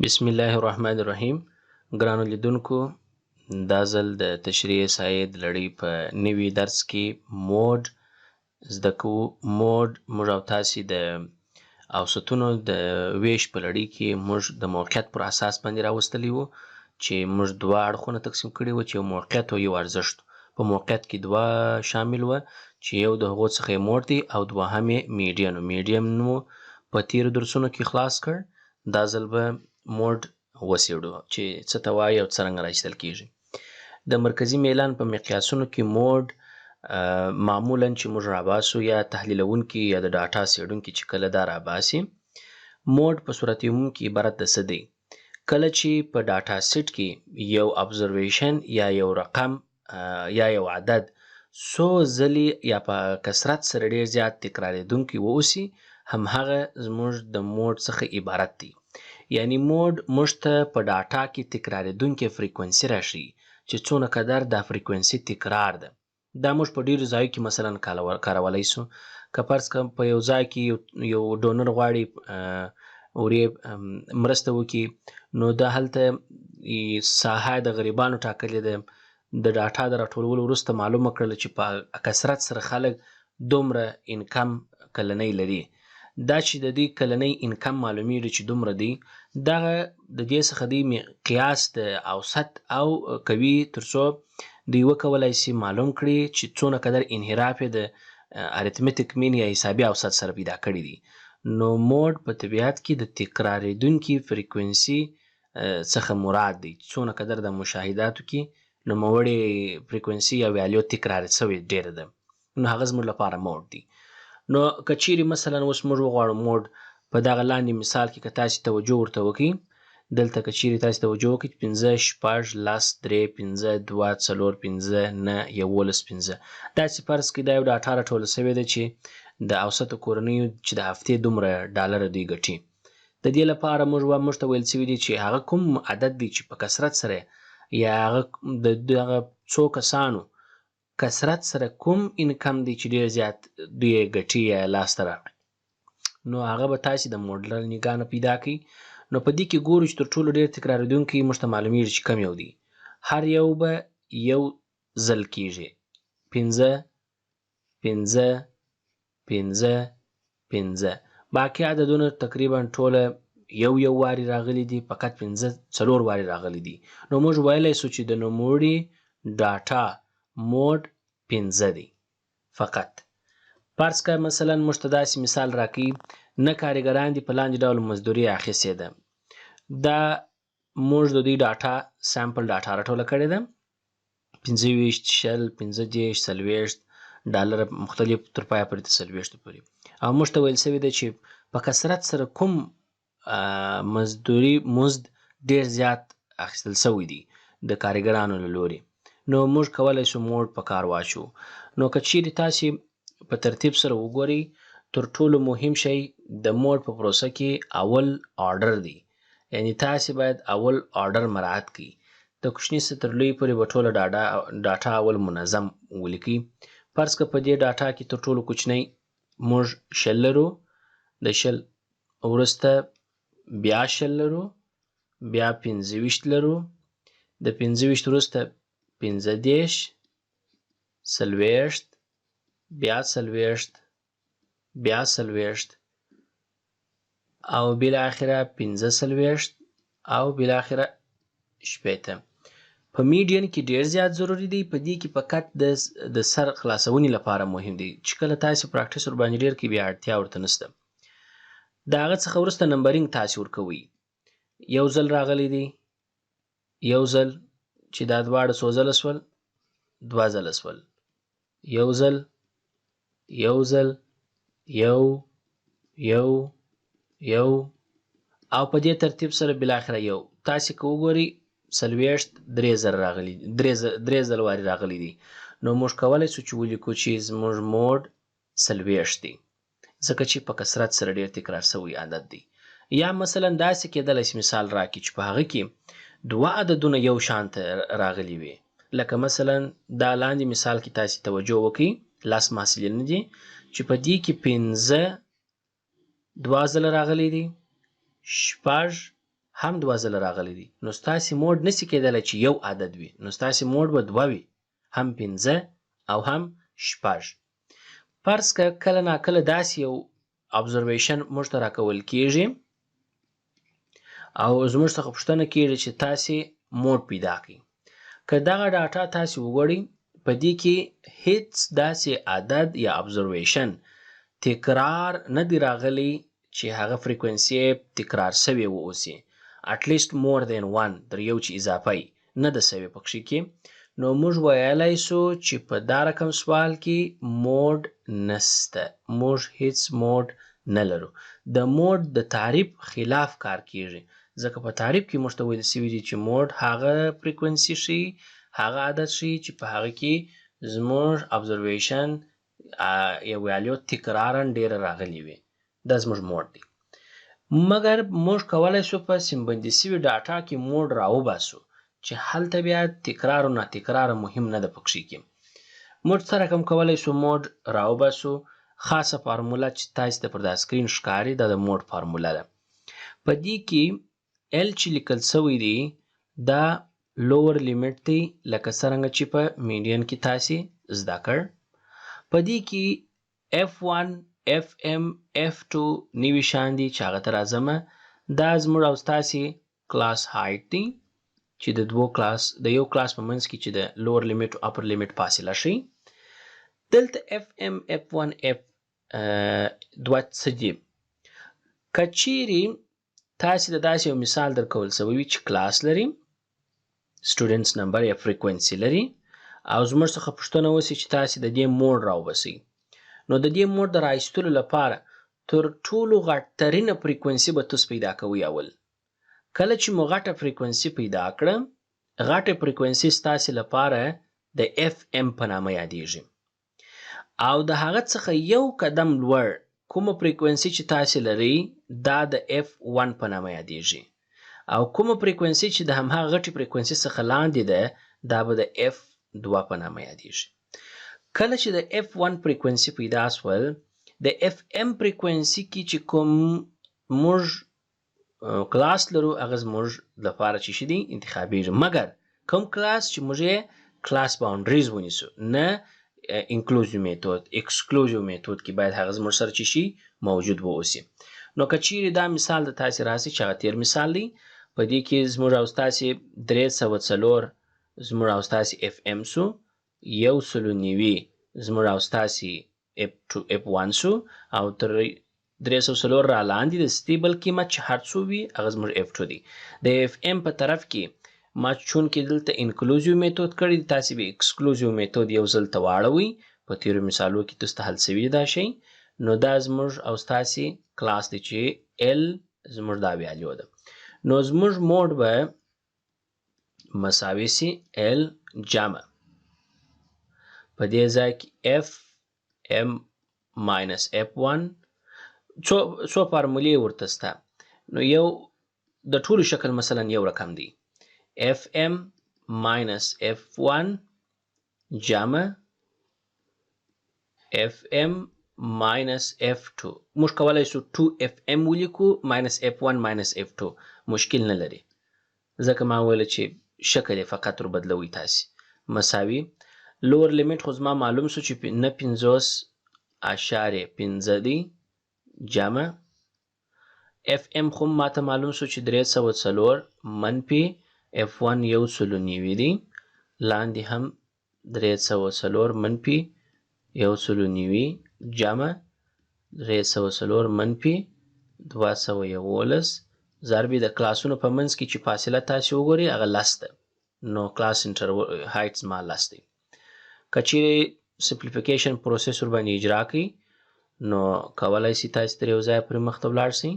بسم الله الرحمن الرحیم. ګرانو لیدونکو، دا ځل د تشریح ساحې د لړۍ په نوي درس کې موډ زده کوو. موډ موږ او تاسې د اوسطونو د ویش په لړۍ کې موږ د موقعیت پر اساس باندې راوستلی وو چې موږ دوه اړخونه تقسیم کړي وو چې یو موقعیت او یو ارزښت. په موقعیت کې دوه شامل وو چې یو د هغو څخه یې موډ دی او دوهم یې میډین. میډیم مو په تیرو درسونو کې خلاص کړ. دا ځل به موډ وڅېړو چې څه ته وایي او څرنګه راایستل کیږي. د مرکزي میلان په مقیاسونو کې موډ معمولا چې موږ راباسو یا تحلیلونکي یا د ډاټا څېړونکي چې کله دا راباسي، موډ په صورت عموم کې عبارت د څه دی. کله چې په ډاټا سیټ کې یو ابزرویشن یا یو رقم یا یو عدد څو ځلې یا په کثرت سره ډېر زیات تکرارېدونکي واوسي، همهغه زموږ د موډ څخه عبارت دی. یعنی موډ موږ ته په ډاټا کې تکرارېدونکې فریکونسي راښیي چې څونه قدر دا فریکونسي تکرار ده. دا موږ په ډېرو ځایو کې مثلا کارولی سو. که فرض کړم په یو ځای کې یو ډونر غواړي ورې مرسته وکړي، نو دا هلته ساحه د غریبانو ټاکلې ده. د ډاټا د راټولولو وروسته معلومه کړله چې په کثرت سره خلک دومره انکم کلنۍ لري. دا چې د دې کلنۍ انکم معلومیږي چې دومره دی، دغه د دې څخه دی قیاس د اوسط او کوي ترڅو دوی وکولای شي معلوم کړي چې څونه قدر انحراف یې د اریتمټیک مین یا حسابي اوسط سره پیدا کړی دی. نو موډ په طبیعت کې د تکرارېدونکي فریکونسي څخه مراد دی. څونه قدر د مشاهداتو کې نوموړې فریکونسي یا ویلیو تکرار شوې ډېره ده، نو هغه زموږ لپاره موډ دی. نو که چیرې مثلا اوس موږ وغواړو موډ په دغه لاندې مثال کې که تاسې توجه ورته وکړئ، دلته که چیرې تاسې توجه وکړئ 5 شپږ لس 3 5 2 4 5 9 11 15، داسې فرض کړئ دا یو ډاټا راټوله شوې ده چې د اوسطو کورنیو چې د هفتې دومره ډالره دوی ګټي. د دې لپاره موږ ته ویل شوي دي چې هغه کوم عدد دی چې په کثرت سره یا هغه د دغه څو کسانو کثرت سره کوم انکم دی چې ډېر زیات دوی ګټي یا لاسته راغی، نو هغه به تاسې د موډ له نګاه نه پیدا کړئ. نو په دې کې ګورو چې تر ټولو ډېر تکرارېدونکي موږ ته معلومیږي چې کم یو دی. هر یو به یو ځل کیږي. 5 5 5 5. باقي عددونه تقریبا ټوله یو واري راغلي دي، فقط 4 واري راغلي دي. نو موږ ویلی سو چې د نوموړي ډاټا موډ 5 دی فقط. فرض کړه مثلا موږ ته داسې مثال راکوي، نه کارګران دي په لاندې ډول مزدوري اخیستې ده. دا موږ د دوی ډاټا سامپل ډاټا راټوله کړې ده 25 شل 15 40 ډالره مختلف تر پایه پورې تر 40 پورې، او موږ ته ویل شوي ده چې په کثرت سره کوم مزد ډېر زیات اخیستل شوی دی د کارګرانو له لوري. نو موږ کولی شو موډ په کار واچو. نو که چیرې تاسې په ترتیب سره وګورئ، تر ټولو مهم شی د موډ په پروسه کې اول آرډر دی. یعنی تاسې باید اول آرډر مراعات کړئ. د کوچني څخه تر لوی پورې به ټوله ډاټا اول منظم ولیکئ. فرض که په دې ډاټا کې تر ټولو کوچنی موږ 0 لرو، د 0 وروسته بیا 0 لرو، بیا 25 لرو، د 25 وروسته 15 40 بیا 40 بیا 40 او بالاخره 45 او بالاخره 60. په میډین کې ډېر زیات ضروري دی. په دې کې فقط د سر خلاصونې لپاره مهم دی چې کله تاسې پراکټیس ورباندې ډېر کوئ بیا اړتیا ورته نشته. د هغه څخه وروسته نمبرینګ تاسې ورکوئ. یو ځل راغلی دی، یو ځل چې دا دواړه څو ځله شول، 2 ځله شول، یو ځل یو ځل یو یو یو او په دې ترتیب سره بالاخره یو. تاسې که وګورئ 40 3 ځله راغلي، 3 ځله وارې راغلی دي. نو موږ کولی شو چې ولیکو چې زموږ موډ 40 دی، ځکه چې په کثرت سره ډېر تکرار شوی عدد دی. یا مثلا داسې کېدلی شي مثال راکړي چې په هغه کې 2 عددونه یو شانته راغلي وي. لکه مثلا دا لاندې مثال کې تاسې توجه وکړئ، لاس محصلین دي چې په دې کې 15 2 ځله راغلی دي، 6 هم 2 ځله راغلی دی نو ستاسې موډ نسي کېدلی چې یو عدد وي نو ستاسې موډ به 2 وي هم 5 او هم 6. فرض که کله ناکله داسې یو observation موږ ته راکول کېږي او زموږ څخه پوښتنه کېږي چې تاسې موډ پیدا کړئ. که دغه ډاټا تاسې وګورئ په دې کې هیڅ داسې عدد یا observation تکرار نه دی راغلی چې هغه فریکونسي تکرار سوې واوسي at least more than one تر یو چې اضافه نه ده سوې پکښې کې نو موږ ویلی سو چې په دا رقم سوال کې موډ نسته موږ هیڅ موډ نه لرو د موډ د تعریف خلاف کار کیږي ځکه په تعریف کې موږ ته ویل سوي دي چې موډ هغه فریکونسي ښیي هغه عدد ښیي چې په هغه کې زموږ observation یا ویلیو تکرارا ډیره راغلي وي دا زموږ موډ دی مګر موږ کولی سو په سیمبندي سوي ډاټا کې موډ راوباسو چې هلته بیا تکرار او ناتکرار مهم نه ده پکښې کې موږ څه رقم کولی سو موډ راوباسو خاصه فارموله چې تاسې ته پر دا سکرین ښکاري دا د موډ فارموله ده په دې کې ال چې لیکل سوی دی دا لوور لیمټ دی لکه څرنګه چې په میډین کې تاسې زده کړ په دې کې F1 FM F2 نوي شان دي چې هغه ته راځمه دا زموږ او ستاسې کلاس هایټ دی چې د یو کلاس په منځ کې چې د لوور لیمټ او اپر لیمټ فاصله ښیي دلته FM F1 F2 څه دي که چیرې تاسې د داسې یو مثال درکول سوی وي چې کلاس لري سټوډنټس نمبر یا فریکونسي لري او زموږ څخه پوښتنه وسي چې تاسې د دې موډ راوباسئ نو د دې موډ د راایستلو لپاره تر ټولو غټترینه فریکونسي به تاسو پیدا کوئ اول کله چې مو غټه فریکونسي پیدا کړه غټه فریکونسي ستاسې لپاره د FM په نامه یادیږي او د هغه څخه یو قدم لوړ کومه فریکونسي چې تاسې لرئ دا د F1 په نامه یادیږي او کومه فریکونسي چې د همهغه غټې فریکونسي څخه لاندې ده دا به د F2 په نامه یادیږي کله چې د F1 فریکونسي پیدا سول د FM فریکونسي کې چې کوم موږ کلاس لرو هغه زموږ لپاره چې شي دي انتخابیږي مګر کوم کلاس چې موږ یې کلاس باونډریز ونیسو نه انکلوزیو میتود اکسکلوزیو میتود کې باید هغه زموږ سره چې شي موجود واوسي نو که چیرې دا مثال د تاسې راسي چې هغه تیر مثال دی په دې کې زموږ او ستاسې 304 زموږ او ستاسې FM سو 190 زموږ او ستاسې F1 سو او تر 304 را لاندې د ستیبل قیمت چې هر څو وي هغه زموږ F2 دی د FM په طرف کې ما چون کې دلته انکلوزیو میتود کړی تاسې به اکسکلوزیو میتود یو ځل ته واړوئ په تیرو مثالو کې تاسو ته حل سوي دا شی نو دا زموږ او ستاسې کلاس دی چې L زموږ دا ویلیو ده نو زموږ موډ به مساوي سي L جمع په دې ځای کې FM minus F1 څو فارمولې ورته سته نو یو د ټولو شکل مثلا یو رقم دی FM minus F1 جمع FM minus F2 موږ کولی سو 2FM ولیکو minus F1 minus F2 مشکل نه لري ځکه ما ویل چې شکل یې فقط ور بدلوئ تاسې مساوي لوور لیمټ خو زما معلوم سو چې 9.50 دی جمع FM خو ماته معلوم سو چې 304 منفي F1 190 دی لاندې هم 304 منفي 190 جمع 304 منفي 211 ضرب د کلاسونو په منځ کې چې فاصله تاسې وګورئ هغه 10 ده نو کلاس انټرول هایټ زما 10 دی که چیرې سمپلیفیکیشن پروسس ورباندې اجرا کړئ نو کولی سي تاسې تر یو ځایه پورې مخته ولاړ سئ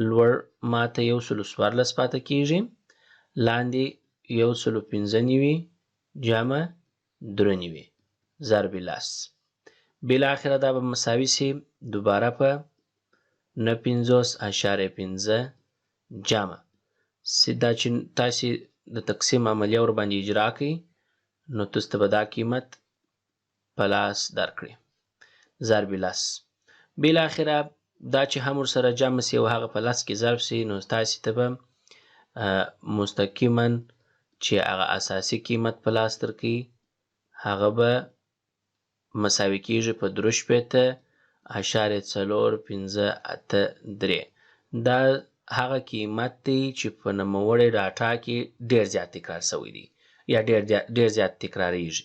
لوړ ماته 114 پاته کیږي لاندې 195 جمع 93 ضرب 10 بالاخره دا به مساوي سي دوباره په 9.50 جمع دا چې تاسې د تقسیم عملیه ورباندې اجرا کړئ نو تاسو ته به دا قیمت په لاس درکړي ضرب 10 بالاخره دا چې هم ورسره جمع سي او هغه په لس کې ضرب سي نو تاسې ته به مستقیما چې هغه اساسي قیمت په لاس درکوي هغه به مساوي کیږي په 3.458 دا هغه قیمت دی چې په نوموړې ډاټا کې ډېر زیات تکرار شوی دی یا ډېر زیات تکراریږي.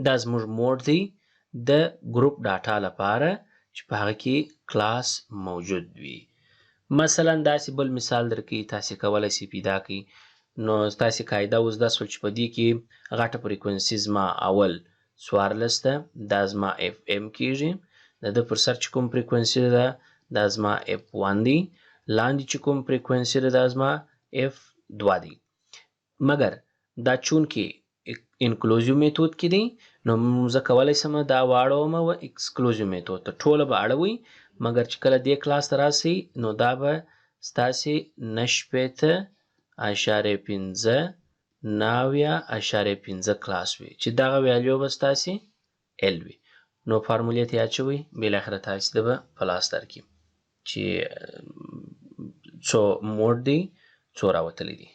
دا زموږ موډ دی د ګروپ ډاټا لپاره چې په هغه کې کلاس موجود وي. مثلا داسې بل مثال درکوي، تاسې کولی شئ پیدا کړئ. نو تاسې قاعده اوس دا شول چې په دې کې غټه فریکونسي زما اول 14 ده، دا زما اف ام کیږي. د ده پر سر چې کوم فریکونسي ده دا زما اف 1 دی، لاندې چې کوم فریکونسي ده دا زما اف 2 دی. مګر دا چون کې انکلوزیو میتود کې دی نو زه کولی شم دا واړوم و اکسکلوزیو میتود ته، ټوله به اړوئ. مګر چې کله دې کلاس ته راسئ نو دا به ستاسې 90.5 کلاس وي چې دغه ویلیو به ستاسې ال وي. نو فارمولې ته یې اچوئ، بالاخره تاسې ته به په لاس درکړي چې څو موډ دی، څو راوتلی دی.